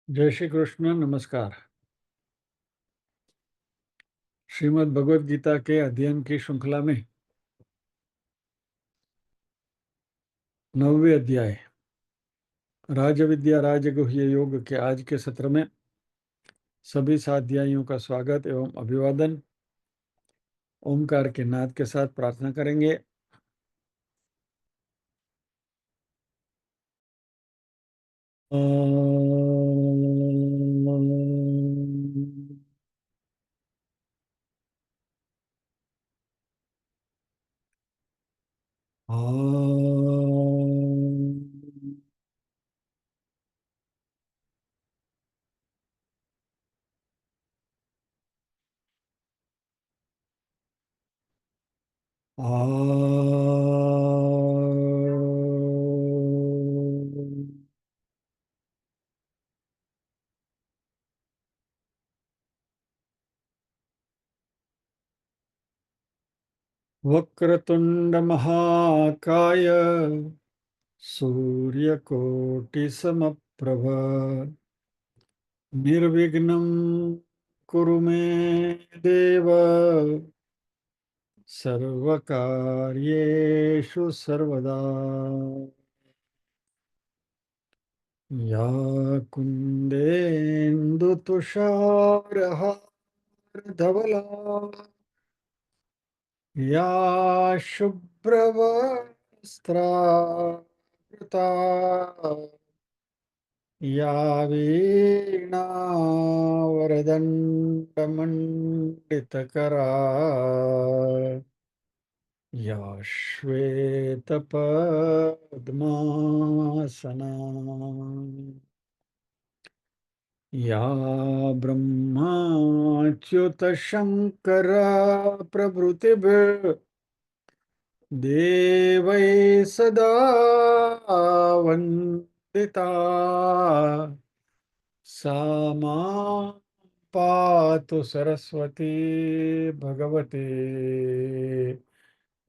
जय श्री कृष्ण। नमस्कार। श्रीमद् भगवद गीता के अध्ययन की श्रृंखला में 9वें अध्याय राजविद्या राजगुह्य योग के आज के सत्र में सभी साध्यायियों का स्वागत एवं अभिवादन। ओमकार के नाद के साथ प्रार्थना करेंगे। वक्रतुंड महाकाय सूर्यकोटि समप्रभ निर्विघ्नं कुरु मे देव सर्वकार्येषु सर्वदा। या कुन्देन्दु तुषारहारधवला या शुभ्रवस्त्रावृता या वीणावरदण्डमण्डितकरा या श्वेतपद्मासना या ब्रह्माच्युतशङ्करा प्रभृतिभिः देवैः सदा वन्दिता सा मां पातु सरस्वती भगवती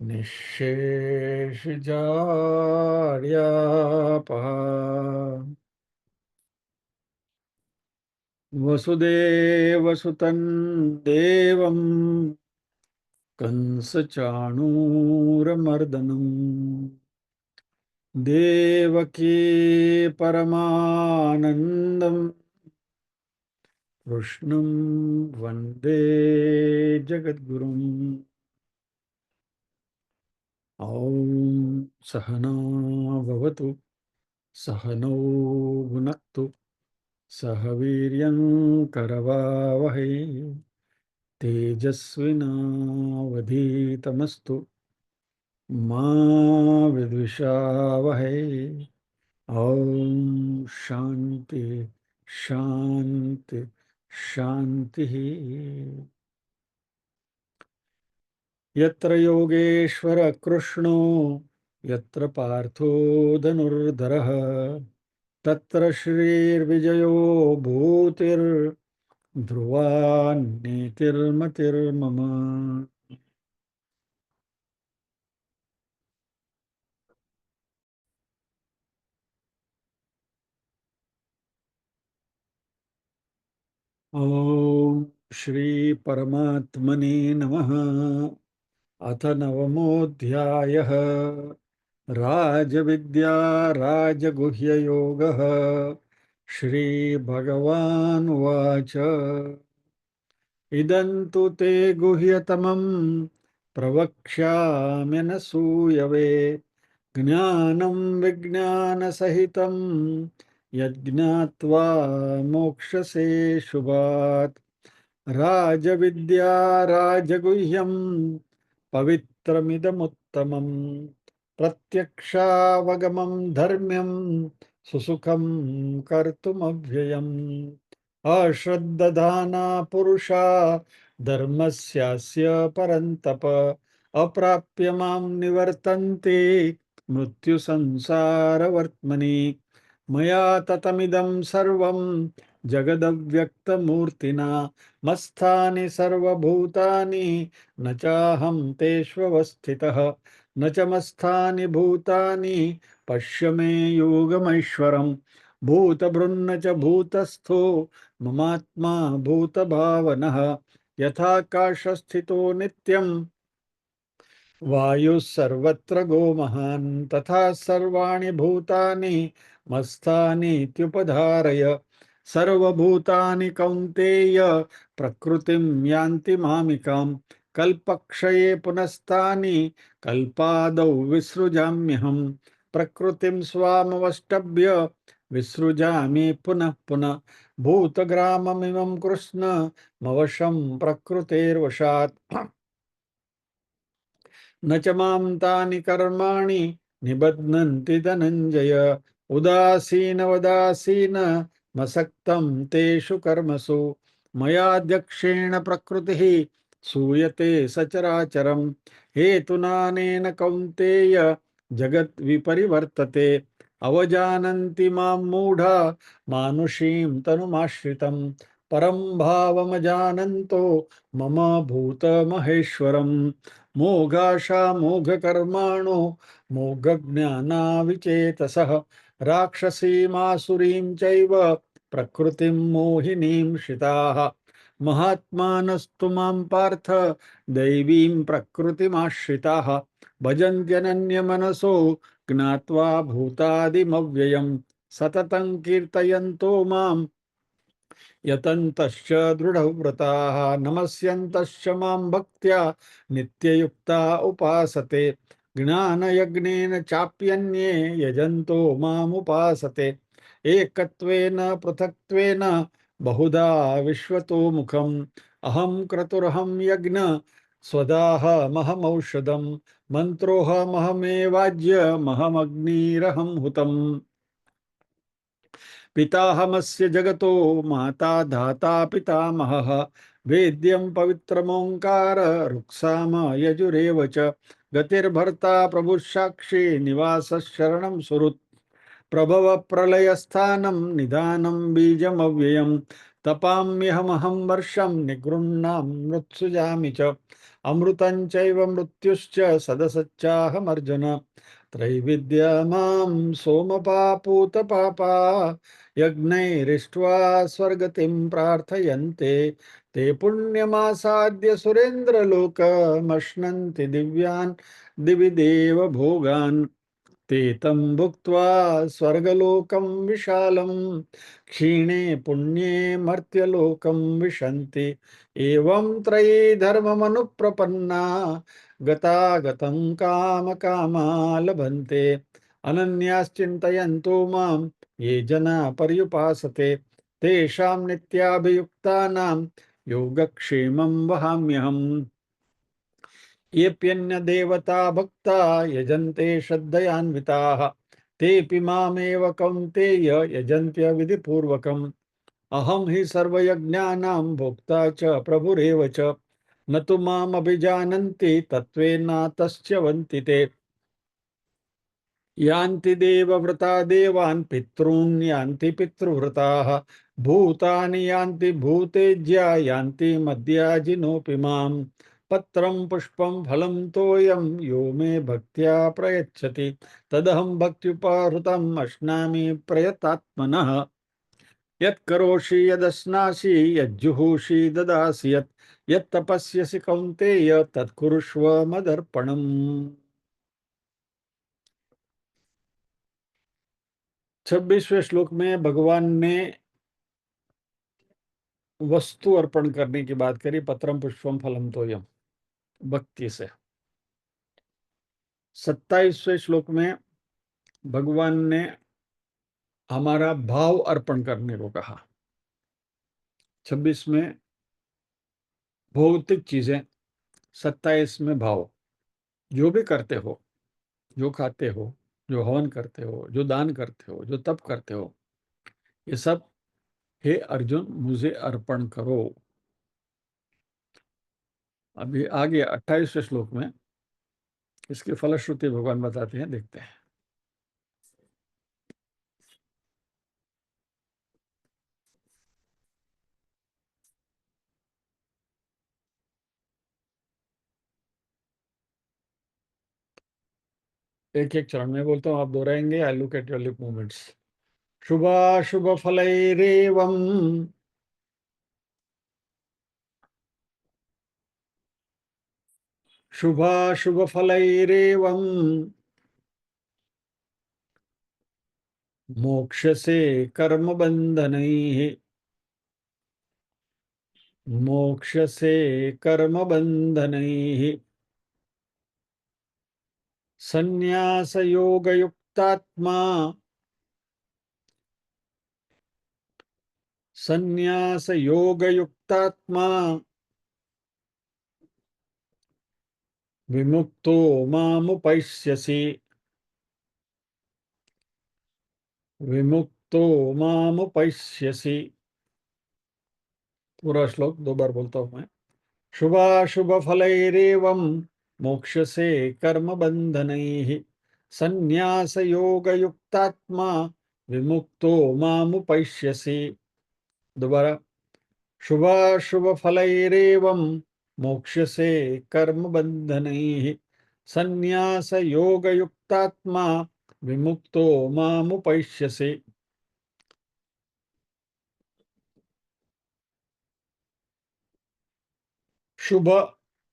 निःशेषजाड्यापहा। वसुदेवसुतं देवं कंसचाणूरमर्दनं देवकी परमानन्दं कृष्णं वन्दे जगद्गुरुम्। ॐ सहना भवतु सहनौ भुनक्तु सह वीर्यं करवावहै तेजस्विनावधीतमस्तु मा विद्विषावहै। ॐ शांति शांति शांति। यत्र योगेश्वर कृष्णो यत्र पार्थो धनुर्धरः तत्र श्रीर्विजयो भूतिर्ध्रुवा नीतिर्मतिर्मम। ॐ श्री परमात्मने नमः। अथ नवमोऽध्यायः राजविद्या राजगुह्ययोगः। श्रीभगवानुवाच इदं तु ते गुह्यतमं प्रवक्ष्याम्यनसूयवे ज्ञानं विज्ञानसहितं यज्ञात्वा मोक्षसे शुभात्। राजविद्या राजगुह्यं पवित्रमिदमुत्तमं प्रत्यक्षावगमं धर्म्यं सुसुखं कर्तुमव्ययम्। अश्रद्धधाना पुरुषा धर्मस्यास्य परन्तप अप्राप्य मां निवर्तन्ते मृत्युसंसारवर्त्मनि। मया ततमिदं सर्वं जगदव्यक्तमूर्तिना मत्स्थानि सर्वभूतानि न चाहं तेष्वस्थितः न च मत्स्थानि भूतानि पश्य मे योगमैश्वरम्। भूतभृन्न च भूतस्थो ममात्मा भूतभावनः यथाकाशस्थितो नित्यम् वायुः सर्वत्र गोमहान् तथा सर्वाणि भूतानि मत्स्थानीत्युपधारय सर्वभूतानि कौन्तेय प्रकृतिं यान्ति मामिकां कल्पक्षये पुनस्तानि कल्पादौ विसृजाम्यहम् प्रकृतिं स्वामवष्टभ्य विसृजामि पुनः पुनः भूतग्राममिमं कृष्ण मवशं प्रकृतेर्वशात् न च मां तानि कर्माणि निबध्नन्ति धनञ्जय उदासीनवदासीन मसक्तं तेषु कर्मसु मयाध्यक्षेण प्रकृतिः सूयते सचराचरं हेतुनानेन कौन्तेय जगद्विपरिवर्तते अवजानन्ति मां मूढा मानुषीं तनुमाश्रितं परं भावमजानन्तो मम भूतमहेश्वरम् मोघाशा मोघकर्माणो मोघज्ञानाविचेतसः राक्षसीमासुरीं चैव प्रकृतिं मोहिनीं श्रिताः महात्मानस्तु मां पार्थ दैवीं प्रकृतिमाश्रिताः भजन्त्यनन्यमनसो ज्ञात्वा भूतादिमव्ययम् सततं कीर्तयन्तो मां यतन्तश्च दृढव्रताः नमस्यन्तश्च मां भक्त्या नित्ययुक्ता उपासते ज्ञानयज्ञेन चाप्यन्ये यजन्तो मामुपासते एकत्वेन पृथक्त्वेन बहुधा विश्वतो मुखम् अहं क्रतुरहं यज्ञ स्वदाहमहमौषधम् मन्त्रोऽहमहमेवाज्यमहमग्निरहं हुतम् पिताहमस्य जगतो माता धाता पितामहः वेद्यं पवित्रमोङ्कार रुक्साम यजुरेव च गतिर्भर्ता प्रभुः साक्षी निवासः शरणं सुहृत् प्रभव प्रलयस्थानं निदानं बीजमव्ययम् तपाम्यहमहं वर्षं निगृह्णां मृत्सुजामि च अमृतं चैव मृत्युश्च सदसच्चाहमर्जुन त्रैविद्या मां सोमपापूतपापा यज्ञैरिष्ट्वा स्वर्गतिं प्रार्थयन्ते ते पुण्यमासाद्य सुरेन्द्रलोकमश्नन्ति दिव्यान् दिवि देव भोगान् ते तं भुक्त्वा स्वर्गलोकं विशालं क्षीणे पुण्ये मर्त्यलोकं विशन्ति एवं त्रयी धर्ममनुप्रपन्ना गतागतं कामकामा लभन्ते अनन्याश्चिन्तयन्तो मां ये जना पर्युपासते तेषां नित्याभियुक्तानां योगक्षेमं वहाम्यहम् येऽप्यन्यदेवता भक्ता यजन्ते श्रद्धयान्विताः तेऽपि मामेव कौन्तेय यजन्त्य विधिपूर्वकम् अहं हि सर्वयज्ञानां भोक्ता च प्रभुरेव च न तु मामभिजानन्ति तत्त्वेनातश्च्यवन्ति ते यान्ति देवव्रता देवान् पितॄन् यान्ति पितृव्रताः भूतानि यान्ति भूतेज्या यान्ति मद्याजिनोऽपि माम् पत्रं पुष्पं फलं तोयं यो मे भक्त्या प्रयच्छति तदहं भक्त्युपहृतम् अश्नामि प्रयतात्मनः यत्करोषि यदश्नासि यज्जुहोषि ददासि यत् यत्तपस्यसि कौन्तेय तत्कुरुष्व मदर्पणम् 26वें श्लोक में भगवान ने वस्तु अर्पण करने की बात करी पत्रम पुष्पम फलम तोयम भक्ति से 27वें श्लोक में भगवान ने हमारा भाव अर्पण करने को कहा 26 में भौतिक चीजें 27 में भाव जो भी करते हो जो खाते हो जो हवन करते हो जो दान करते हो जो तप करते हो ये सब हे अर्जुन मुझे अर्पण करो अभी आगे 28वें श्लोक में इसकी फलश्रुति भगवान बताते हैं देखते हैं एक एक चरण में बोलता हूँ आप दोहराएंगे I look at your lip movements शुभाशुभफलैरेवम् शुभाशुभफलैरेवम् मोक्षसे कर्मबन्धनैः मोक्षसे कर्मबन्धनैः संन्यासयोगयुक्तात्मा संन्यासयोगयुक्तात्मा विमुक्तो मामुपैष्यसि विमुक्तो मामुपैष्यसि। पूरा श्लोक दो बार बोलता हूं मैं। शुभाशुभफलैरेवम् मोक्षसे कर्मबन्धनैः संन्यासयोगयुक्तात्मा विमुक्तो मामुपैष्यसि। दोबारा। शुभाशुभफलैरेवम् मोक्षसे कर्मबन्धनैः संन्यासयोगयुक्तात्मा विमुक्तो मामुपैष्यसि। शुभ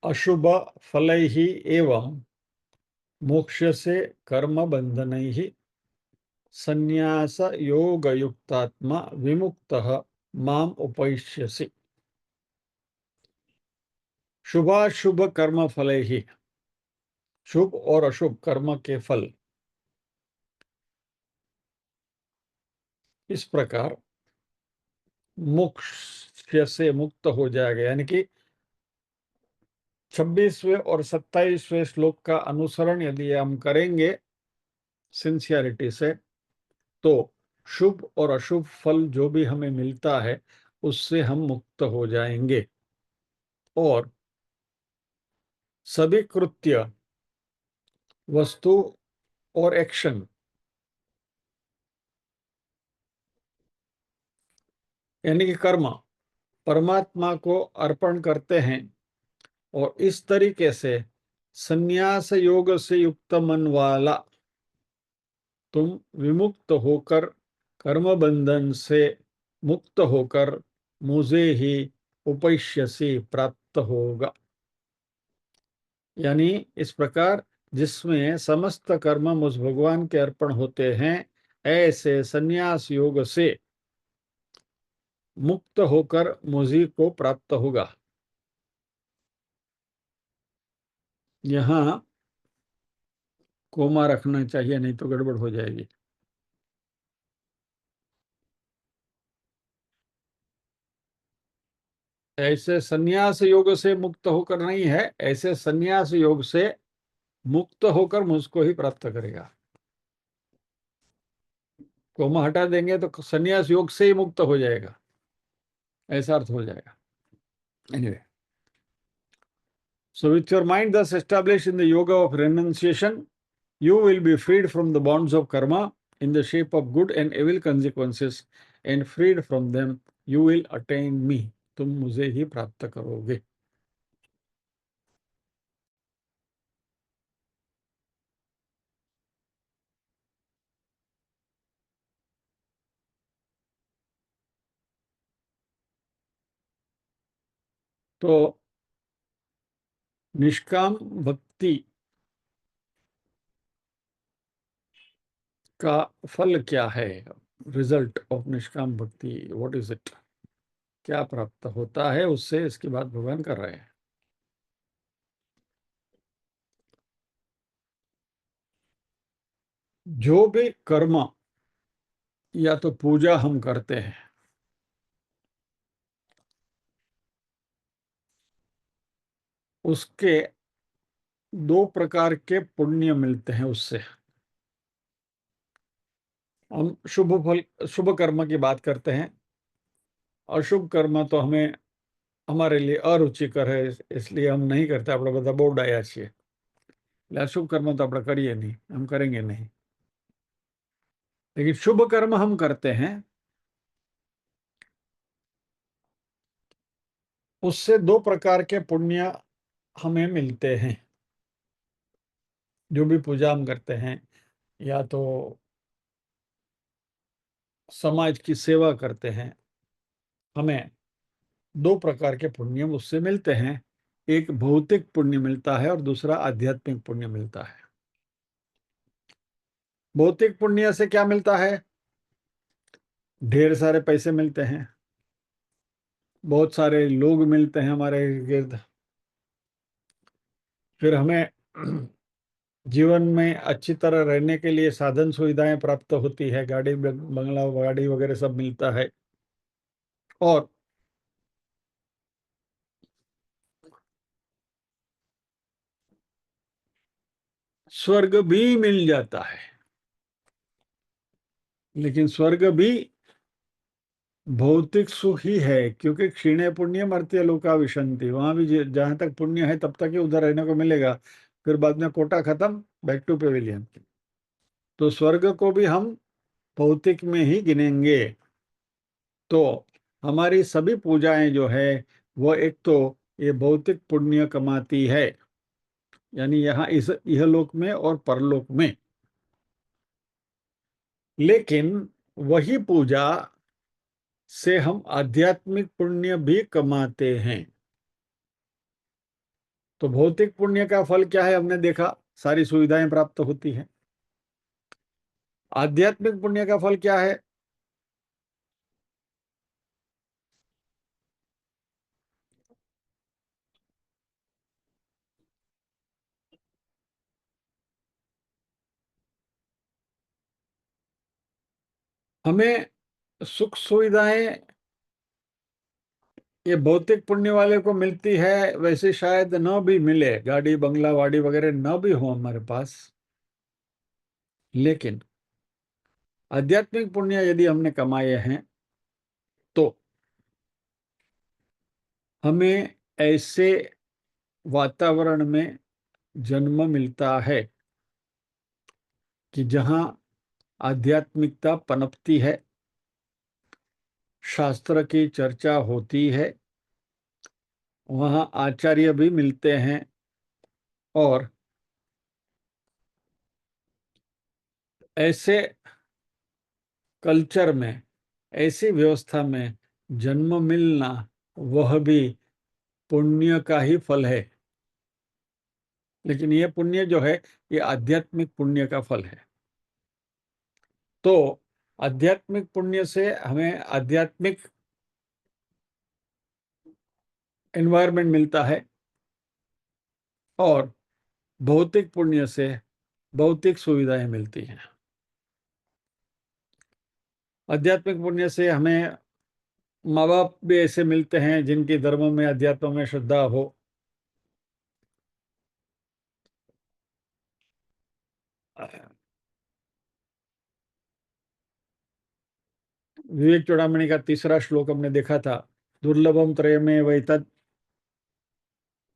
अशुभ फलैः एवं मोक्षसे कर्मबन्धनैः संन्यासयोगयुक्तात्मा विमुक्तः माम उपैष्यसि। शुभाशुभ कर्म फलैः, शुभ और अशुभ कर्म के फल इस प्रकार मोक्ष से मुक्त हो जाएगा। यानी कि 26वें और 27वें श्लोक का अनुसरण यदि हम करेंगे सिंसियरिटी से, तो शुभ और अशुभ फल जो भी हमें मिलता है उससे हम मुक्त हो जाएंगे और सभी कृत्य, वस्तु और एक्शन यानी कि कर्म परमात्मा को अर्पण करते हैं और इस तरीके से संन्यास योग से युक्त मन वाला तुम विमुक्त होकर, कर्म बंधन से मुक्त होकर मुझे ही उपैष्यसि प्राप्त होगा। यानी इस प्रकार जिसमें समस्त कर्म मुझ भगवान के अर्पण होते हैं, ऐसे संन्यास योग से मुक्त होकर मुझी को प्राप्त होगा। यहाँ कोमा रखना चाहिए, नहीं तो गड़बड़ हो जाएगी। ऐसे संन्यास योग से मुक्त होकर नहीं है, ऐसे संन्यास योग से मुक्त होकर मुझको ही प्राप्त करेगा। कोमा हटा देंगे तो संन्यास योग से ही मुक्त हो जाएगा, ऐसा अर्थ हो जाएगा। Anyway, so with your mind thus established in the yoga of renunciation, you will be freed from the bonds of karma in the shape of good and evil consequences, and freed from them you will attain me. तुम मुझे ही प्राप्त करोगे। तो निष्काम भक्ति का फल क्या है? रिजल्ट ऑफ निष्काम भक्ति, व्हाट इज इट? क्या प्राप्त होता है उससे, इसकी बात भगवान कर रहे हैं। जो भी कर्म या तो पूजा हम करते हैं, उसके दो प्रकार के पुण्य मिलते हैं उससे। हम शुभ फल, शुभ कर्म की बात करते हैं। अशुभ कर्म तो हमें, हमारे लिए अरुचिकर है, इसलिए हम नहीं करते। આપણે બધા બહુ ડાયા છીએ, એટલે અશુभ कर्म तो આપણે કરીએ नहीं, हम करेंगे नहीं। लेकिन शुभ कर्म हम करते हैं, उससे दो प्रकार के पुण्य हमें मिलते हैं। जो भी पूजा हम करते हैं, या तो समाज की सेवा करते हैं, हमें दो प्रकार के पुण्य उससे मिलते हैं। एक भौतिक पुण्य मिलता है और दूसरा आध्यात्मिक पुण्य मिलता है। भौतिक पुण्य से क्या मिलता है? ढेर सारे पैसे मिलते हैं, बहुत सारे लोग मिलते हैं हमारे गिर्द, फिर हमें जीवन में अच्छी तरह रहने के लिए साधन सुविधाएं प्राप्त होती है, गाड़ी बंगला गाड़ी वगैरह सब मिलता है, और स्वर्ग भी मिल जाता है। लेकिन स्वर्ग भी भौतिक सुख ही है, क्योंकि क्षीणे पुण्य मर्त्य लोका विशंति, वहां भी जहां तक पुण्य है तब तक ही उधर रहने को मिलेगा, फिर बाद में कोटा खत्म, बैक टू पेविलियन। तो स्वर्ग को भी हम भौतिक में ही गिनेंगे। तो हमारी सभी पूजाएं जो है वो एक तो ये भौतिक पुण्य कमाती है, यानी यहाँ इस इहलोक में और परलोक में। लेकिन वही पूजा से हम आध्यात्मिक पुण्य भी कमाते हैं। तो भौतिक पुण्य का फल क्या है? हमने देखा, सारी सुविधाएं प्राप्त होती हैं। आध्यात्मिक पुण्य का फल क्या है? हमें सुख सुविधाएं ये भौतिक पुण्य वाले को मिलती है, वैसे शायद न भी मिले, गाड़ी बंगला वाड़ी वगैरह न भी हो हमारे पास। लेकिन आध्यात्मिक पुण्य यदि हमने कमाए हैं तो हमें ऐसे वातावरण में जन्म मिलता है कि जहाँ आध्यात्मिकता पनपती है, शास्त्र की चर्चा होती है, वहाँ आचार्य भी मिलते हैं, और ऐसे कल्चर में, ऐसी व्यवस्था में जन्म मिलना, वह भी पुण्य का ही फल है। लेकिन यह पुण्य जो है ये आध्यात्मिक पुण्य का फल है। तो आध्यात्मिक पुण्य से हमें आध्यात्मिक एनवायरनमेंट मिलता है, और भौतिक पुण्य से भौतिक सुविधाएं मिलती हैं। आध्यात्मिक पुण्य से हमें माँ बाप भी ऐसे मिलते हैं जिनकी धर्म में, अध्यात्म में श्रद्धा हो। विवेक चूड़ामणि का तीसरा श्लोक हमने देखा था, दुर्लभम त्रयमे वैतद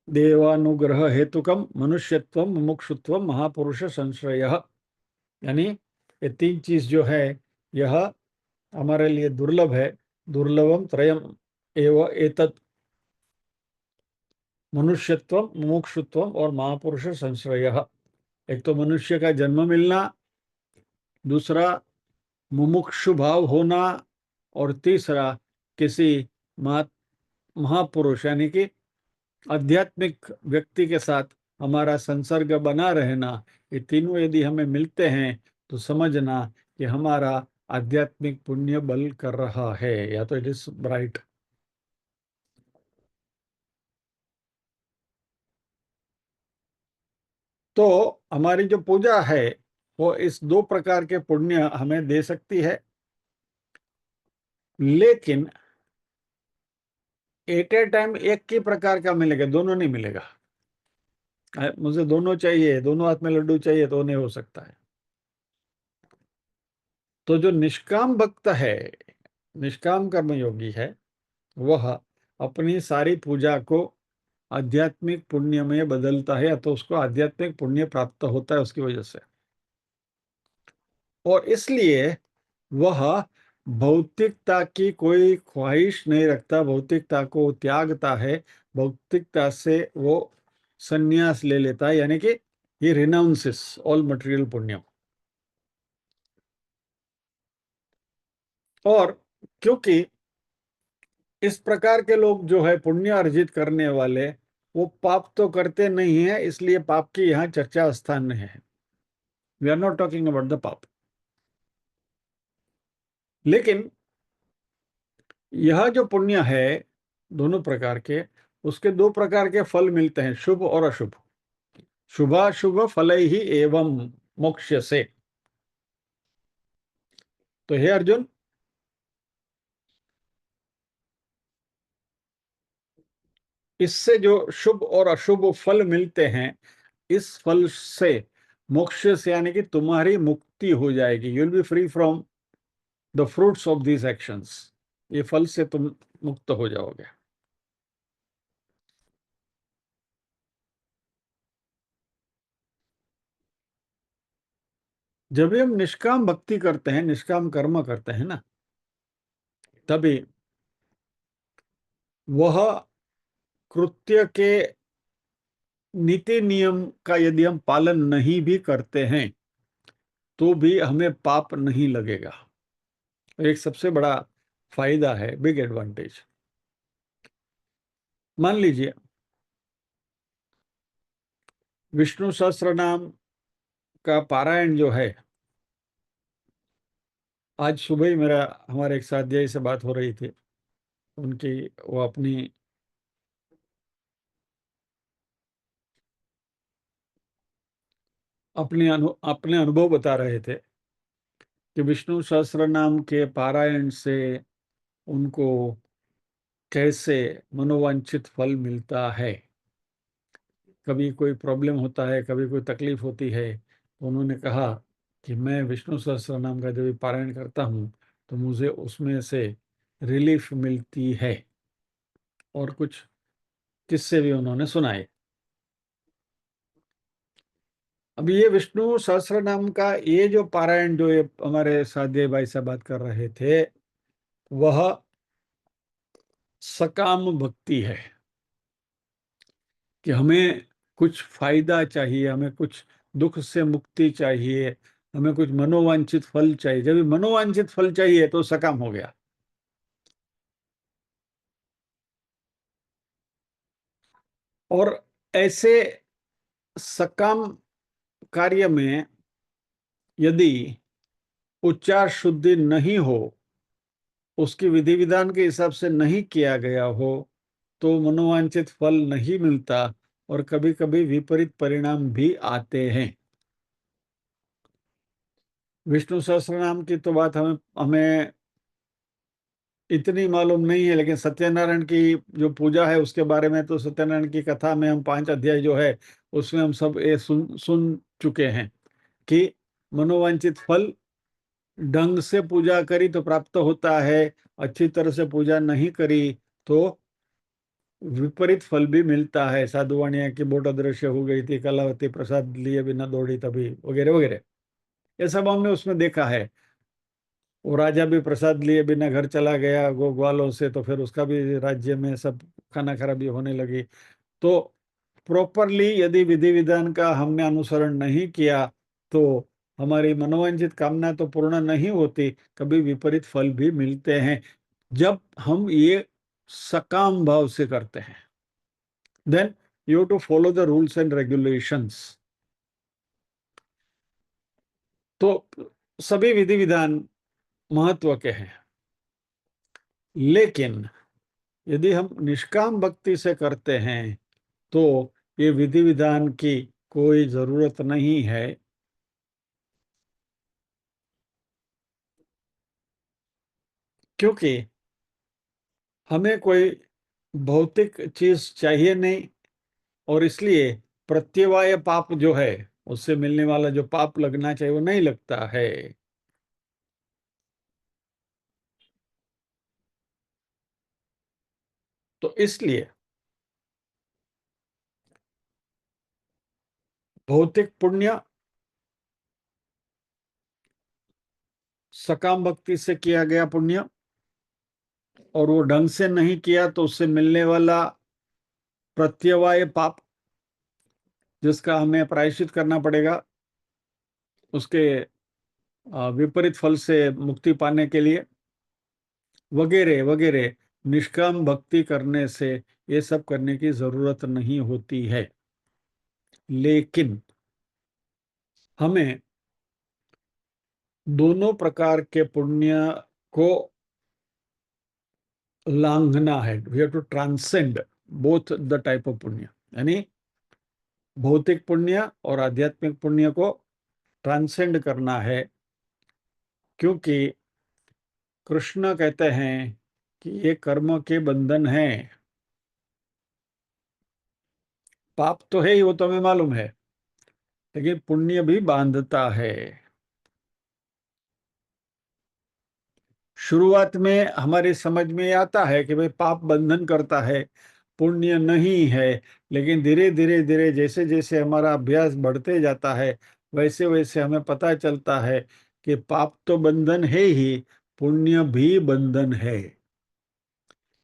देवानुग्रह हेतुकम मनुष्यत्वम मुमुक्षुत्वम महापुरुष संश्रयः। यानी ये तीन चीज जो है यह हमारे लिए दुर्लभ है। दुर्लभम त्रयम एव एतत्, मनुष्यत्वम मुमुक्षुत्वम और महापुरुष संश्रयः। एक तो मनुष्य का जन्म मिलना, दूसरा मुमुक्षु भाव होना, और तीसरा किसी महापुरुष यानी कि आध्यात्मिक व्यक्ति के साथ हमारा संसर्ग बना रहना। ये तीनों यदि हमें मिलते हैं तो समझना कि हमारा आध्यात्मिक पुण्य बल कर रहा है, या तो इट इज ब्राइट। तो हमारी जो पूजा है वो इस दो प्रकार के पुण्य हमें दे सकती है, लेकिन एट ए टाइम एक ही प्रकार का मिलेगा, दोनों नहीं मिलेगा। मुझे दोनों चाहिए, दोनों हाथ में लड्डू चाहिए तो नहीं हो सकता है। तो जो निष्काम भक्त है, निष्काम कर्मयोगी है, वह अपनी सारी पूजा को आध्यात्मिक पुण्य में बदलता है, या तो उसको आध्यात्मिक पुण्य प्राप्त होता है उसकी वजह से। और इसलिए वह भौतिकता की कोई ख्वाहिश नहीं रखता, भौतिकता को त्यागता है, भौतिकता से वो संन्यास ले लेता है, यानी कि he renounces all material पुण्य। और क्योंकि इस प्रकार के लोग जो है पुण्य अर्जित करने वाले, वो पाप तो करते नहीं है, इसलिए पाप की यहाँ चर्चा स्थान में है। We are not talking about the पाप। लेकिन यह जो पुण्य है दोनों प्रकार के, उसके दो प्रकार के फल मिलते हैं, शुभ और अशुभ। शुभाशुभ फल ही एवं मोक्ष से। तो हे अर्जुन, इससे जो शुभ और अशुभ फल मिलते हैं, इस फल से मोक्ष से यानी कि तुम्हारी मुक्ति हो जाएगी। You will be free from the fruits of these actions. ये फल से तुम मुक्त हो जाओगे। जब भी हम निष्काम भक्ति करते हैं, निष्काम कर्म करते हैं ना, तभी वह कृत्य के नीति नियम का यदि हम पालन नहीं भी करते हैं, तो भी हमें पाप नहीं लगेगा। एक सबसे बड़ा फायदा है, बिग एडवांटेज। मान लीजिए विष्णु सहस्त्र नाम का पारायण जो है, आज सुबह ही मेरा हमारे एक साथी से बात हो रही थी। उनकी वो अपने अनुभव बता रहे थे कि विष्णु सहस्त्र नाम के पारायण से उनको कैसे मनोवांछित फल मिलता है। कभी कोई प्रॉब्लम होता है, कभी कोई तकलीफ होती है, तो उन्होंने कहा कि मैं विष्णु सहस्त्र नाम का जब पारायण करता हूँ, तो मुझे उसमें से रिलीफ मिलती है। और कुछ किस्से भी उन्होंने सुनाए। अब ये विष्णु सहस्त्र नाम का ये जो पारायण, जो ये हमारे साध्य भाई साहब बात कर रहे थे, वह सकाम भक्ति है। कि हमें कुछ फायदा चाहिए, हमें कुछ दुख से मुक्ति चाहिए, हमें कुछ मनोवांछित फल चाहिए। जब मनोवांछित फल चाहिए तो सकाम हो गया। और ऐसे सकाम कार्य में यदि उच्चार शुद्धि नहीं हो, उसकी विधि विधान के हिसाब से नहीं किया गया हो, तो मनोवांछित फल नहीं मिलता और कभी कभी विपरीत परिणाम भी आते हैं। विष्णु सहस्त्र नाम की तो बात हमें हमें इतनी मालूम नहीं है, लेकिन सत्यनारायण की जो पूजा है उसके बारे में तो सत्यनारायण की कथा में हम 5 अध्याय जो है उसमें हम सब ये सुन चुके हैं कि मनोवांछित फल ढंग से पूजा करी तो प्राप्त होता है, अच्छी तरह से पूजा नहीं करी तो विपरीत फल भी मिलता है। साधुवाणिया की बोट अदृश्य हो गई थी, कलावती प्रसाद लिए बिना दौड़ी तभी, वगैरह वगैरह। ये सब हमने उसमें देखा है। वो राजा भी प्रसाद लिए बिना घर चला गया ग्वालों से, तो फिर उसका भी राज्य में सब खाना खराबी होने लगी। तो प्रॉपरली यदि विधि विधान का हमने अनुसरण नहीं किया, तो हमारी मनोवांछित कामना तो पूर्ण नहीं होती, कभी विपरीत फल भी मिलते हैं। जब हम ये सकाम भाव से करते हैं, then you to follow the rules and regulations. तो सभी विधि विधान महत्व के हैं। लेकिन यदि हम निष्काम भक्ति से करते हैं, तो ये विधि विधान की कोई जरूरत नहीं है। क्योंकि हमें कोई भौतिक चीज चाहिए नहीं, और इसलिए प्रत्यवाय पाप जो है, उससे मिलने वाला जो पाप लगना चाहिए वो नहीं लगता है। तो इसलिए भौतिक पुण्य सकाम भक्ति से किया गया पुण्य, और वो ढंग से नहीं किया तो उससे मिलने वाला प्रत्यवाय पाप, जिसका हमें प्रायश्चित करना पड़ेगा उसके विपरीत फल से मुक्ति पाने के लिए। वगैरह वगैरह, निष्काम भक्ति करने से ये सब करने की जरूरत नहीं होती है। लेकिन हमें दोनों प्रकार के पुण्य को लांघना है। We have to transcend both the type of पुण्य, यानी भौतिक पुण्य और आध्यात्मिक पुण्य को ट्रांसेंड करना है। क्योंकि कृष्ण कहते हैं कि ये कर्म के बंधन है। पाप तो है ही, वो तो हमें मालूम है, लेकिन पुण्य भी बांधता है। शुरुआत में हमारी समझ में आता है कि भाई पाप बंधन करता है, पुण्य नहीं है। लेकिन धीरे धीरे धीरे जैसे जैसे हमारा अभ्यास बढ़ते जाता है, वैसे वैसे हमें पता चलता है कि पाप तो बंधन है ही, पुण्य भी बंधन है।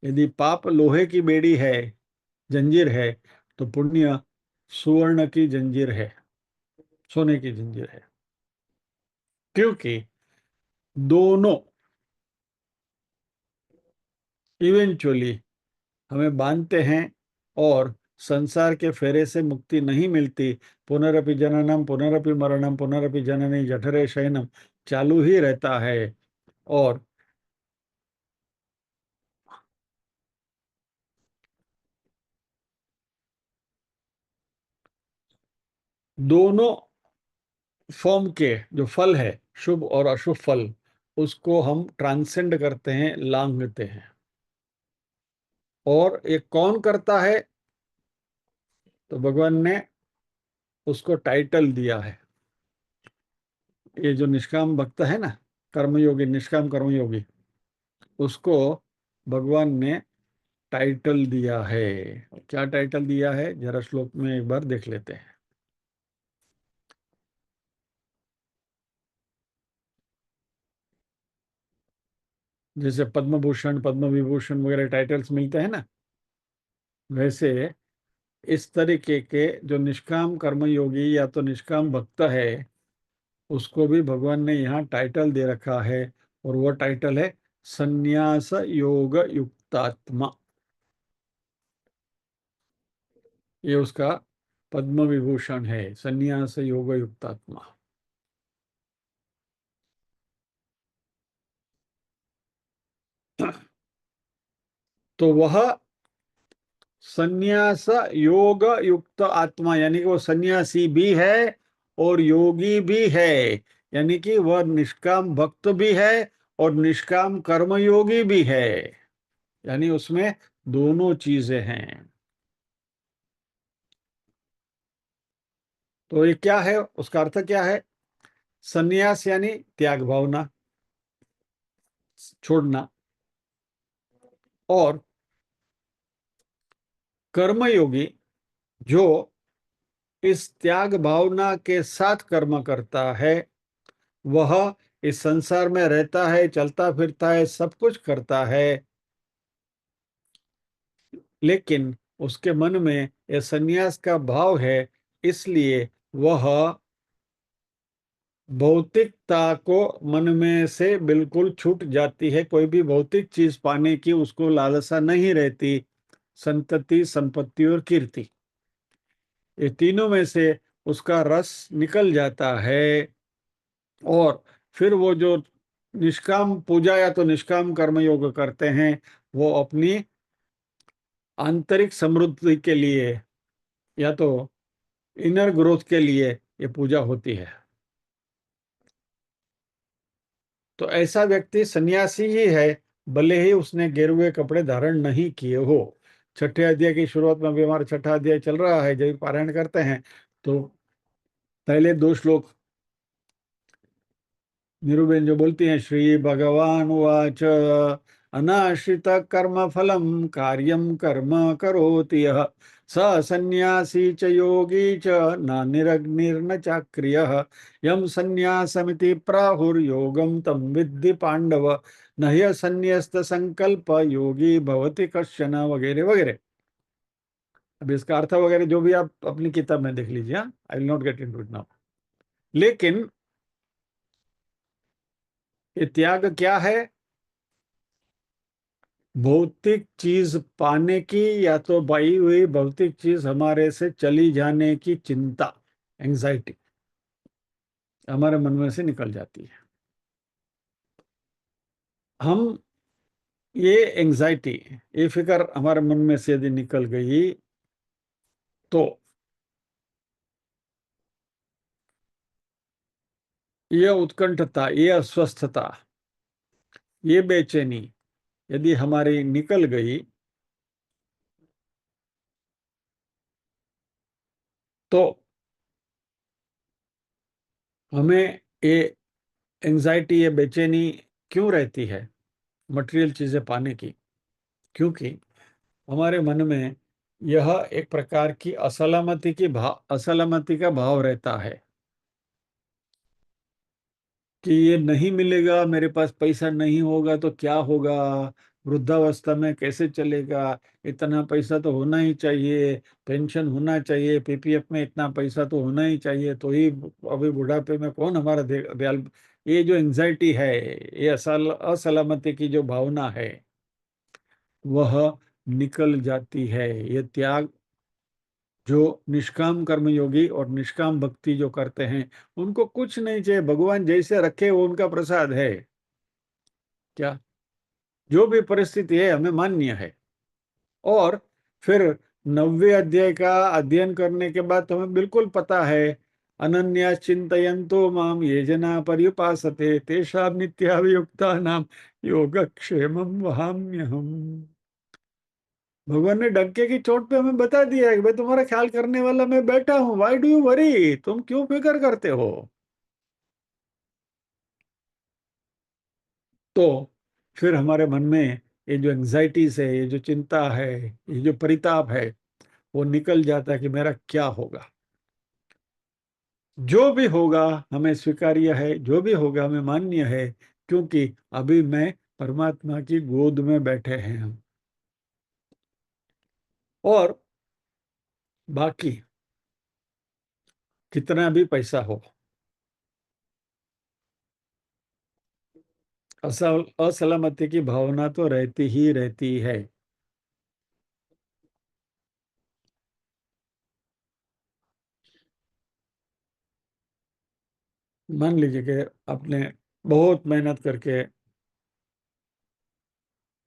यदि पाप लोहे की बेड़ी है, जंजीर है, तो पुण्य सुवर्ण की जंजीर है, सोने की जंजीर है। क्योंकि दोनों इवेंचुअली हमें बांधते हैं, और संसार के फेरे से मुक्ति नहीं मिलती। पुनरपि जननम पुनरपि मरणम पुनरपि जननी जठरे शयनम चालू ही रहता है। और दोनों फॉर्म के जो फल है, शुभ और अशुभ फल, उसको हम ट्रांसेंड करते हैं, लांघते हैं। और ये कौन करता है? तो भगवान ने उसको टाइटल दिया है। ये जो निष्काम भक्त है ना, कर्मयोगी, निष्काम कर्मयोगी, उसको भगवान ने टाइटल दिया है। क्या टाइटल दिया है, जरा श्लोक में एक बार देख लेते हैं। जैसे पद्म भूषण, पद्म विभूषण वगैरह टाइटल्स मिलते हैं ना, वैसे इस तरीके के जो निष्काम कर्मयोगी या तो निष्काम भक्त है, उसको भी भगवान ने यहाँ टाइटल दे रखा है। और वो टाइटल है संन्यास योग युक्तात्मा। ये उसका पद्म विभूषण है, संन्यास योग युक्तात्मा। तो वह संन्यास योग युक्त आत्मा, यानी कि वो सन्यासी भी है और योगी भी है। यानी कि वह निष्काम भक्त भी है और निष्काम कर्मयोगी भी है। यानी उसमें दोनों चीजें हैं। तो ये क्या है, उसका अर्थ क्या है? सन्यास यानी त्याग भावना, छोड़ना। और कर्मयोगी जो इस त्याग भावना के साथ कर्म करता है, वह इस संसार में रहता है, चलता फिरता है, सब कुछ करता है, लेकिन उसके मन में यह संन्यास का भाव है। इसलिए वह भौतिकता को मन में से बिल्कुल छूट जाती है। कोई भी भौतिक चीज पाने की उसको लालसा नहीं रहती। संतति, संपत्ति और कीर्ति, ये तीनों में से उसका रस निकल जाता है। और फिर वो जो निष्काम पूजा या तो निष्काम कर्म योग करते हैं, वो अपनी आंतरिक समृद्धि के लिए या तो इनर ग्रोथ के लिए ये पूजा होती है। तो ऐसा व्यक्ति सन्यासी ही है, भले ही उसने गेरुए कपड़े धारण नहीं किए हो। छठे अध्याय की शुरुआत में भी हमारा छठा अध्याय चल रहा है, जब पारायण करते हैं तो पहले दो श्लोक नीरूबेन जो बोलती हैं, श्री भगवान उवाच अनाश्रित कर्म फलम कार्यम कर्म करोति यः स सन्यासी च योगी च न निरग्निर्न चाक्रियः यम सन्यासमिति प्राहुर्योगम तम विद्धि पांडव न ह्यसन्यस्त संकल्प योगी भवति कश्चन, वगैरह वगैरह। अब इसका अर्थ वगैरह जो भी आप अपनी किताब में देख लीजिए, I will not get into it now. लेकिन ये त्याग क्या है? भौतिक चीज पाने की या तो पाई हुई भौतिक चीज हमारे से चली जाने की चिंता, एंजाइटी हमारे मन में से निकल जाती है। हम ये एंजाइटी, ये फिक्र हमारे मन में से यदि निकल गई तो ये उत्कंठता, ये अस्वस्थता, ये बेचैनी यदि हमारी निकल गई तो हमें ये एंजाइटी, ये बेचैनी क्यों रहती है मटेरियल चीजें पाने की? क्योंकि हमारे मन में यह एक प्रकार की असलामती का भाव रहता है कि ये नहीं मिलेगा, मेरे पास पैसा नहीं होगा तो क्या होगा, वृद्धावस्था में कैसे चलेगा, इतना पैसा तो होना ही चाहिए, पेंशन होना चाहिए, पीपीएफ में इतना पैसा तो होना ही चाहिए, तो ही अभी बुढ़ापे में कौन हमारा ख्याल। ये जो एंजाइटी है, ये असलामती की जो भावना है, वह निकल जाती है। ये त्याग जो निष्काम कर्मयोगी और निष्काम भक्ति जो करते हैं, उनको कुछ नहीं चाहिए, भगवान जैसे रखे वो उनका प्रसाद है। क्या, जो भी परिस्थिति है हमें मान्य है। और फिर 90वें अध्याय का अध्ययन करने के बाद तो हमें बिल्कुल पता है, अनन्या चिंतयन्तो माम ये जना पर्युपासते तेषां नित्याभियुक्तानां योगक्षेमं वहाम्यहम्। भगवान ने डंके की चोट पे हमें बता दिया है कि भाई तुम्हारा ख्याल करने वाला मैं बैठा हूं, व्हाई डू यू वरी, तुम क्यों फिक्र करते हो? तो फिर हमारे मन में ये जो एंजाइटीज है, ये जो चिंता है, ये जो परिताप है, वो निकल जाता है कि मेरा क्या होगा। जो भी होगा हमें स्वीकार्य है, जो भी होगा हमें मान्य है, क्योंकि अभी मैं परमात्मा की गोद में बैठे हैं हम। और बाकी कितना भी पैसा हो, असलामती की भावना तो रहती ही रहती है। मान लीजिए कि आपने बहुत मेहनत करके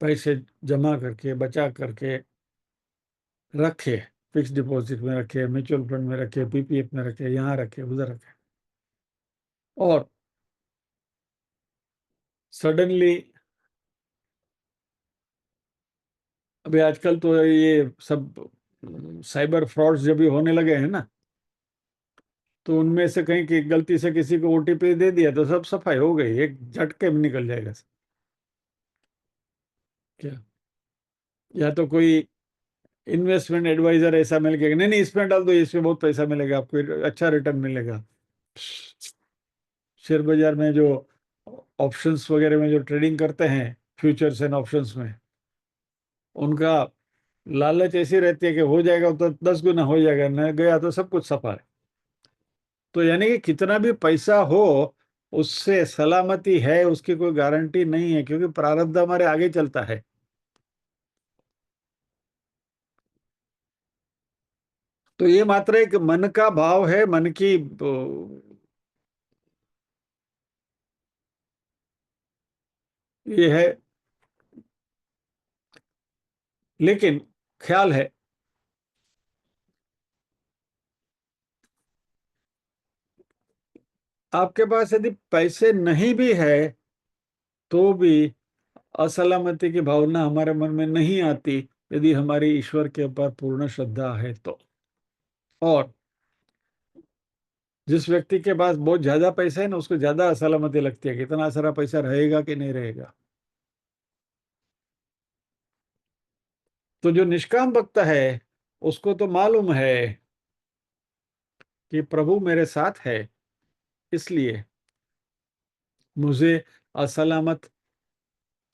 पैसे जमा करके बचा करके रखे, फिक्स डिपॉजिट में रखे, म्यूचुअल फंड में रखे, पीपीएफ में रखे, यहाँ रखे, उधर रखे, और सडनली अभी आजकल तो ये सब साइबर फ्रॉड्स जब भी होने लगे हैं ना, तो उनमें से कहीं की गलती से किसी को ओटीपी दे दिया तो सब सफाई हो गई, एक झटके में निकल जाएगा। क्या, या तो कोई इन्वेस्टमेंट एडवाइजर ऐसा मिल गया कि नहीं नहीं इसमें डाल दो, इसमें बहुत पैसा मिलेगा आपको, अच्छा रिटर्न मिलेगा। शेयर बाजार में जो ऑप्शंस वगैरह में जो ट्रेडिंग करते हैं, फ्यूचर्स एंड ऑप्शंस में, उनका लालच ऐसी रहती है कि हो जाएगा तो 10 गुना हो जाएगा, न गया तो सब कुछ सफा है। तो यानी कि कितना भी पैसा हो, उससे सलामती है उसकी कोई गारंटी नहीं है, क्योंकि प्रारब्ध हमारे आगे चलता है। तो ये मात्र एक मन का भाव है, मन की ये है, लेकिन ख्याल है, आपके पास यदि पैसे नहीं भी है तो भी असलामती की भावना हमारे मन में नहीं आती, यदि हमारी ईश्वर के ऊपर पूर्ण श्रद्धा है तो। और जिस व्यक्ति के पास बहुत ज्यादा पैसा है ना, उसको ज्यादा असलामती लगती है कि इतना सारा पैसा रहेगा कि नहीं रहेगा। तो जो निष्काम भक्त है, उसको तो मालूम है कि प्रभु मेरे साथ है, इसलिए मुझे असलामत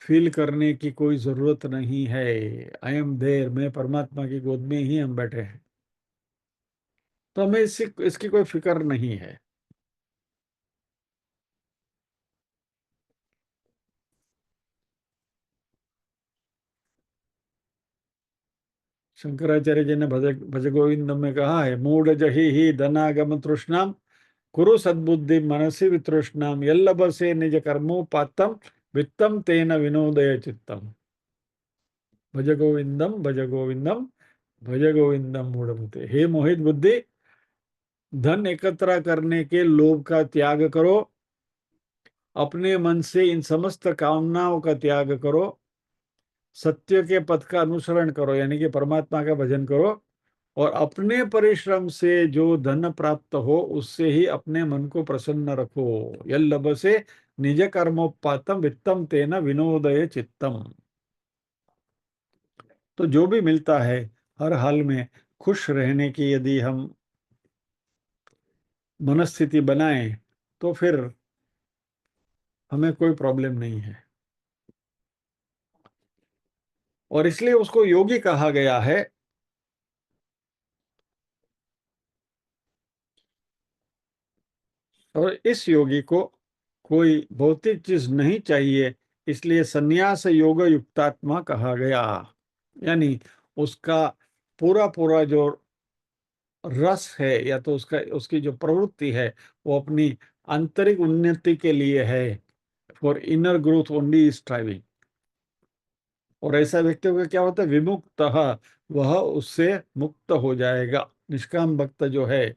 फील करने की कोई जरूरत नहीं है। आई एम देयर, मैं परमात्मा की गोद में ही हम बैठे हैं, तो हमें इसकी कोई फिक्र नहीं है। शंकराचार्य जी ने भज भज गोविंदम में कहा है, मूढ़ जही ही धनागम तृष्णाम कुरु सद्बुद्धि मनसि वितृष्णाम यल्लभसे निज कर्मोपातम वित्तम तेन विनोदय चित्तम। भज गोविंदम भज गोविंदम भज गोविंदम मूढ़मते। हे मोहित बुद्धि, धन एकत्र करने के लोभ का त्याग करो, अपने मन से इन समस्त कामनाओं का त्याग करो, सत्य के पथ का अनुसरण करो, यानी कि परमात्मा का भजन करो, और अपने परिश्रम से जो धन प्राप्त हो उससे ही अपने मन को प्रसन्न रखो। यल्लभसे निज कर्मोपातम वित्तम तेन विनोदय चित्तम। तो जो भी मिलता है हर हाल में खुश रहने की यदि हम मनस्थिति बनाएं तो फिर हमें कोई प्रॉब्लम नहीं है। और इसलिए उसको योगी कहा गया है। और इस योगी को कोई भौतिक चीज नहीं चाहिए, इसलिए संन्यास योग युक्तात्मा कहा गया। यानी उसका पूरा पूरा जो रस है या तो उसका उसकी जो प्रवृत्ति है वो अपनी आंतरिक उन्नति के लिए है, for inner growth only striving. और ऐसा व्यक्ति को क्या होता है, विमुक्त, वह उससे मुक्त हो जाएगा। निष्काम भक्त जो है,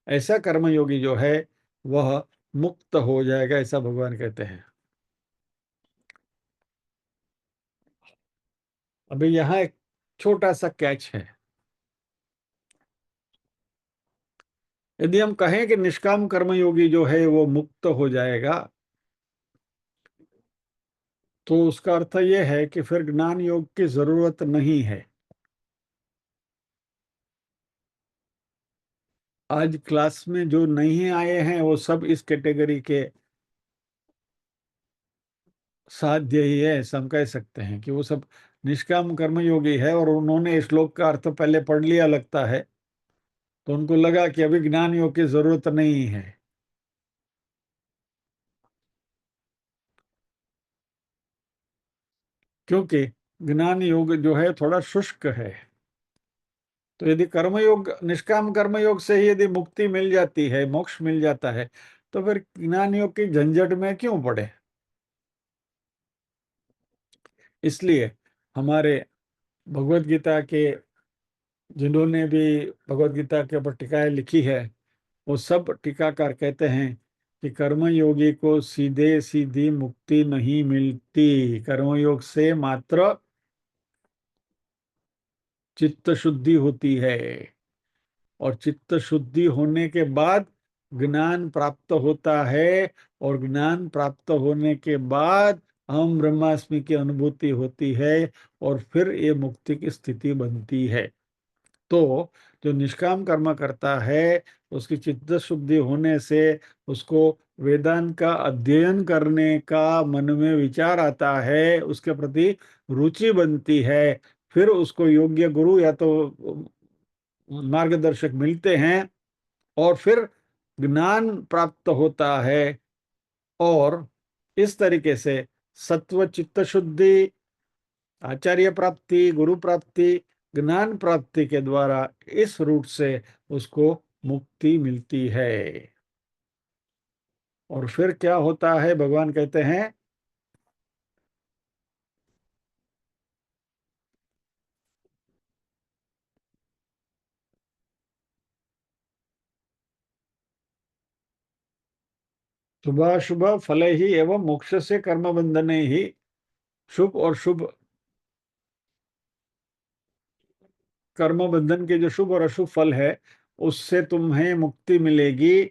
ऐसा कर्मयोगी जो है, वह मुक्त हो जाएगा, ऐसा भगवान कहते हैं। अभी यहाँ एक छोटा सा कैच है। यदि हम कहें कि निष्काम कर्मयोगी जो है वो मुक्त हो जाएगा, तो उसका अर्थ यह है कि फिर ज्ञान योग की जरूरत नहीं है। आज क्लास में जो नहीं आए हैं वो सब इस कैटेगरी के साध्य ही है, ऐसा हम कह सकते हैं कि वो सब निष्काम कर्मयोगी है और उन्होंने श्लोक का अर्थ पहले पढ़ लिया लगता है, तो उनको लगा कि अभी ज्ञान योग की जरूरत नहीं है। क्योंकि ज्ञान योग जो है थोड़ा शुष्क है। तो यदि कर्मयोग, निष्काम कर्मयोग से ही यदि मुक्ति मिल जाती है, मोक्ष मिल जाता है, तो फिर ज्ञान योग की झंझट में क्यों पड़े। इसलिए हमारे भगवत गीता के, जिन्होंने भी भगवत गीता के ऊपर टीकाएं लिखी है, वो सब टीकाकार कहते हैं कि कर्मयोगी को सीधे सीधी मुक्ति नहीं मिलती। कर्मयोग से मात्र चित्त शुद्धि होती है, और चित्त शुद्धि होने के बाद ज्ञान प्राप्त होता है, और ज्ञान प्राप्त होने के बाद हम ब्रह्मास्मि की अनुभूति होती है, और फिर ये मुक्ति की स्थिति बनती है। तो जो निष्काम कर्म करता है, उसकी चित्त शुद्धि होने से उसको वेदांत का अध्ययन करने का मन में विचार आता है, उसके प्रति रुचि बनती है। फिर उसको योग्य गुरु या तो मार्गदर्शक मिलते हैं, और फिर ज्ञान प्राप्त होता है। और इस तरीके से सत्व चित्त शुद्धि, आचार्य प्राप्ति, गुरु प्राप्ति, ज्ञान प्राप्ति के द्वारा इस रूट से उसको मुक्ति मिलती है। और फिर क्या होता है, भगवान कहते हैं, शुभाशुभ फल ही एवं मोक्ष से कर्म बंधने ही। शुभ और शुभ कर्म बंधन के जो शुभ और अशुभ फल है, उससे तुम्हें मुक्ति मिलेगी।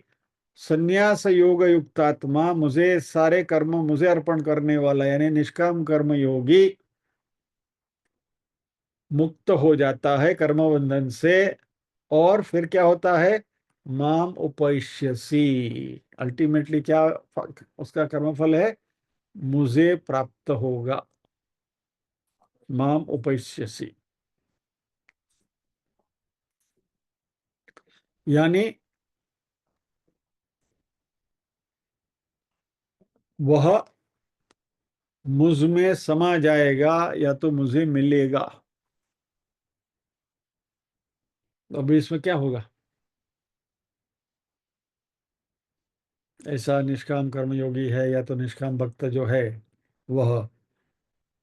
संन्यास योग युक्तात्मा, मुझे सारे कर्म मुझे अर्पण करने वाला यानी निष्काम कर्म योगी मुक्त हो जाता है कर्म बंधन से। और फिर क्या होता है, माम उपैष्यसि। अल्टीमेटली क्या उसका कर्मफल है, मुझे प्राप्त होगा। माम उपैष्यसि, यानी वह मुझ में समा जाएगा या तो मुझे मिलेगा। अभी इसमें क्या होगा? ऐसा निष्काम कर्मयोगी है या तो निष्काम भक्त जो है वह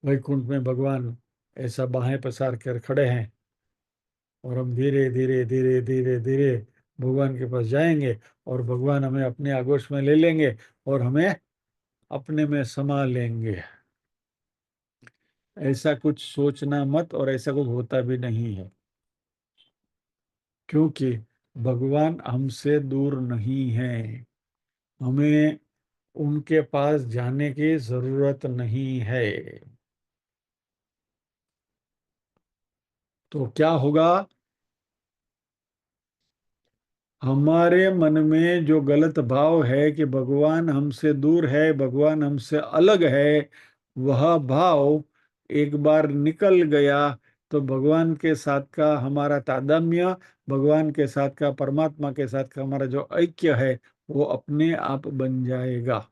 वैकुंठ में भगवान ऐसा बाहें पसार कर खड़े हैं, और हम धीरे धीरे धीरे धीरे धीरे भगवान के पास जाएंगे, और भगवान हमें अपने आगोश में ले लेंगे और हमें अपने में समा लेंगे। ऐसा कुछ सोचना मत, और ऐसा कुछ होता भी नहीं है, क्योंकि भगवान हमसे दूर नहीं है। हमें उनके पास जाने की जरूरत नहीं है। तो क्या होगा? हमारे मन में जो गलत भाव है कि भगवान हमसे दूर है, भगवान हमसे अलग है, वह भाव एक बार निकल गया तो भगवान के साथ का हमारा तादात्म्य, भगवान के साथ का, परमात्मा के साथ का हमारा जो ऐक्य है वो अपने आप बन जाएगा।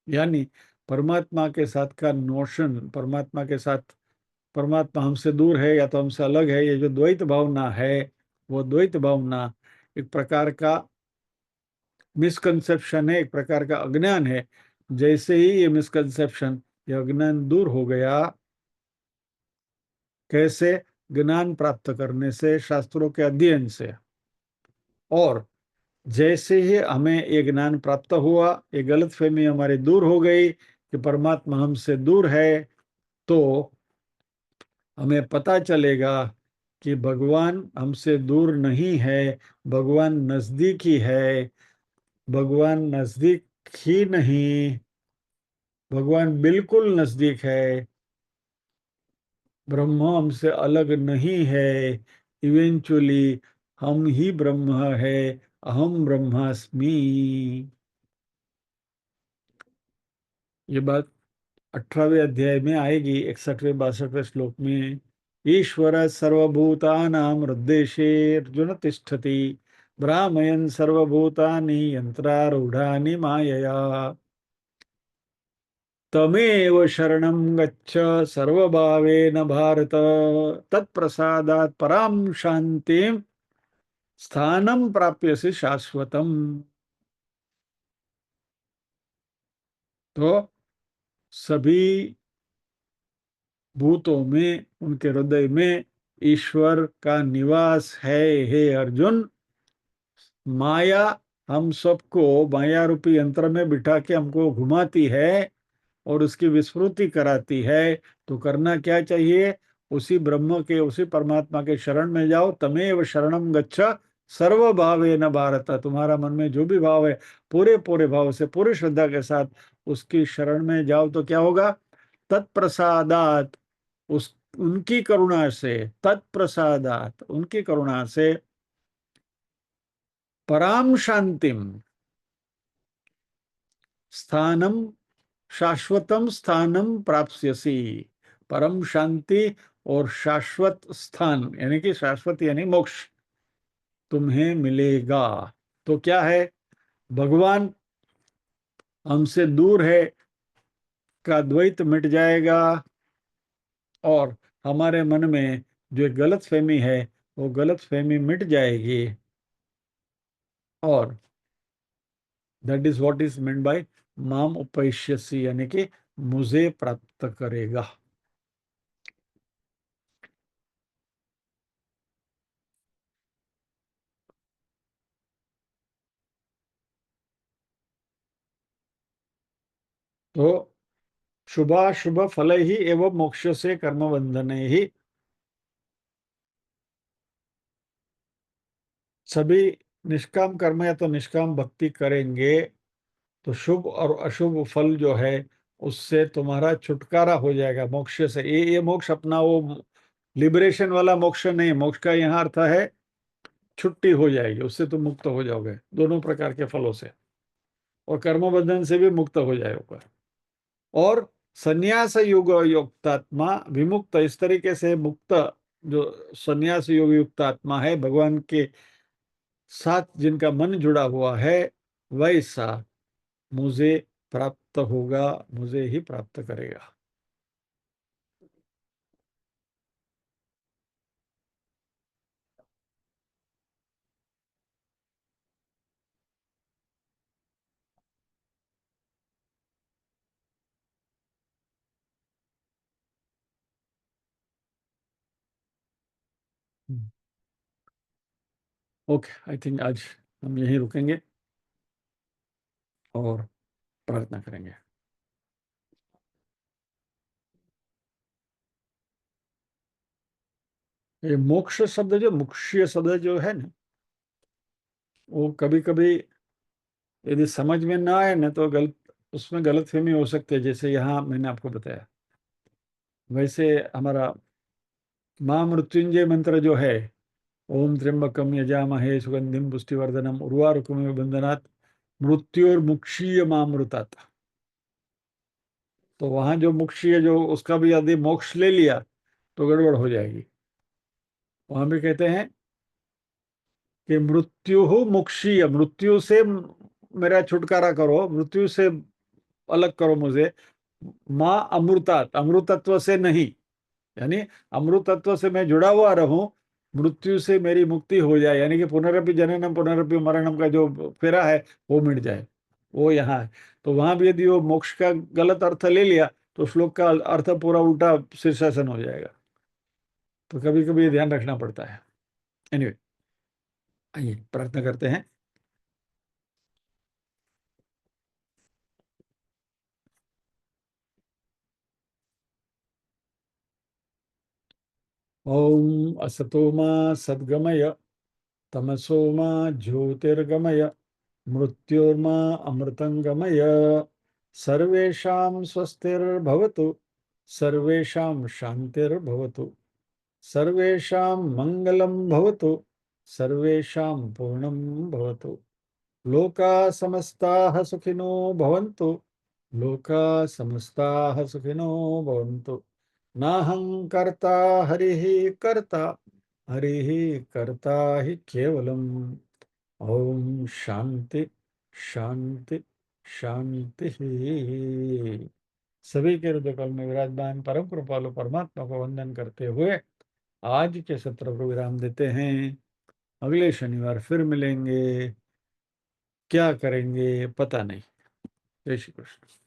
यानी परमात्मा के साथ का नोशन, परमात्मा के साथ, परमात्मा हमसे दूर है या तो हमसे अलग है, ये जो द्वैत भावना है, वो द्वैत भावना एक प्रकार का मिसकंसेप्शन है, एक प्रकार का अज्ञान है। जैसे ही ये मिसकंसेप्शन, ये अज्ञान दूर हो गया, कैसे? ज्ञान प्राप्त करने से, शास्त्रों के अध्ययन से। और जैसे ही हमें ये ज्ञान प्राप्त हुआ, ये गलतफहमी हमारी दूर हो गई कि परमात्मा हमसे दूर है, तो हमें पता चलेगा कि भगवान हमसे दूर नहीं है, भगवान नजदीक ही है। भगवान नजदीक ही नहीं, भगवान बिल्कुल नजदीक है। ब्रह्म हमसे अलग नहीं है। इवेंचुअली हम ही ब्रह्म है। अहम ब्रह्मास्मि। ये बात 18वें अध्याय में आएगी, 61वें 62वें श्लोक में। ईश्वर सर्वभूतानां हृद्देशे अर्जुन तिष्ठति, भ्रामयन् सर्वभूतानि यन्त्रारूढानि मायया। तमेव शरणं गच्छ सर्वभावेन भारत, तत्प्रसादात् परां शान्तिं स्थानं प्राप्यसि शाश्वतम्। तो सभी भूतों में, उनके हृदय में ईश्वर का निवास है। हे अर्जुन, माया हम सबको माया रूपी यंत्र में बिठा के हमको घुमाती है और उसकी विस्मृति कराती है। तो करना क्या चाहिए? उसी ब्रह्म के, उसी परमात्मा के शरण में जाओ। तमेव शरणम गच्छ सर्व भावेन भारत। तुम्हारा मन में जो भी भाव है, पूरे पूरे भाव से, पूरी श्रद्धा के साथ उसकी शरण में जाओ, तो क्या होगा? तत्प्रसादात, उस उनकी करुणा से, तत्प्रसादात उनकी करुणा से, पराम शांतिम स्थानम, शाश्वतम स्थानम प्राप्स्यसि। परम शांति और शाश्वत स्थान, यानी कि शाश्वत यानी मोक्ष तुम्हें मिलेगा। तो क्या है? भगवान हमसे दूर है का द्वैत मिट जाएगा, और हमारे मन में जो एक गलत फहमी है वो गलत फहमी मिट जाएगी। और that is what is meant by माम उपैष्यसि, यानी कि मुझे प्राप्त करेगा। तो शुभाशुभ फल ही एवं मोक्ष से कर्म बंधन ही, सभी निष्काम कर्म या तो निष्काम भक्ति करेंगे तो शुभ और अशुभ फल जो है उससे तुम्हारा छुटकारा हो जाएगा, मोक्ष से। ये मोक्ष अपना वो लिबरेशन वाला मोक्ष नहीं, मोक्ष का यहाँ अर्थ है छुट्टी हो जाएगी, उससे तुम मुक्त हो जाओगे दोनों प्रकार के फलों से, और कर्म बंधन से भी मुक्त हो जाओगे। और संन्यास युग युक्तात्मा विमुक्त, इस तरीके से मुक्त, जो संन्यास योग युक्त आत्मा है, भगवान के साथ जिनका मन जुड़ा हुआ है, वैसा मुझे प्राप्त होगा, मुझे ही प्राप्त करेगा। ओके, आई थिंक आज हम यहीं रुकेंगे और प्रार्थना करेंगे। ये मोक्ष शब्द, जो मुक्षीय शब्द जो है ना, वो कभी कभी यदि समझ में ना आए ना तो उसमें गलतफहमी हो सकती है, जैसे यहाँ मैंने आपको बताया। वैसे हमारा महामृत्युंजय मंत्र जो है, ओम त्र्यंबकम यजामहे सुगंधिम पुष्टिवर्धनम उर्वारुकमिव बंधनात् मृत्योर्मुक्षीय मामृतात। तो वहां जो मुक्षीय, जो उसका भी यदि मोक्ष ले लिया तो गड़बड़ हो जाएगी। वहां भी कहते हैं कि मृत्यु हो मुक्षीय, मृत्यु से मेरा छुटकारा करो, मृत्यु से अलग करो मुझे। माँ अमृतात, अमृतत्व से नहीं, यानी अमृतत्व से मैं जुड़ा हुआ रहूं, मृत्यु से मेरी मुक्ति हो जाए, यानी कि पुनरपि जननम पुनरपि मरणम का जो फेरा है वो मिट जाए, वो यहाँ है। तो वहां भी यदि वो मोक्ष का गलत अर्थ ले लिया तो श्लोक का अर्थ पूरा उल्टा शीर्षासन हो जाएगा। तो कभी कभी ये ध्यान रखना पड़ता है। एनीवे, आइए प्रार्थना करते हैं। ओम असतो मा सद्गमय, तमसो मा ज्योतिर्गमय, मृत्योर्मा अमृतंगमय। सर्वेषां स्वस्तिर्भवतु, सर्वेषां शान्तिर्भवतु, सर्वेषां मङ्गलं भवतु, सर्वेषां पूर्णं भवतु। लोका समस्ताः सुखिनो भवन्तु, लोका समस्ताः सुखिनो भवन्तु। नाहं कर्ता हरिः कर्ता, हरिः कर्ता हि केवलम्। ओम शांति शांति शांति। सभी के हृदय कल में विराजमान परम कृपालु परमात्मा को वंदन करते हुए आज के सत्र को विराम देते हैं। अगले शनिवार फिर मिलेंगे। क्या करेंगे पता नहीं। जय श्री कृष्ण।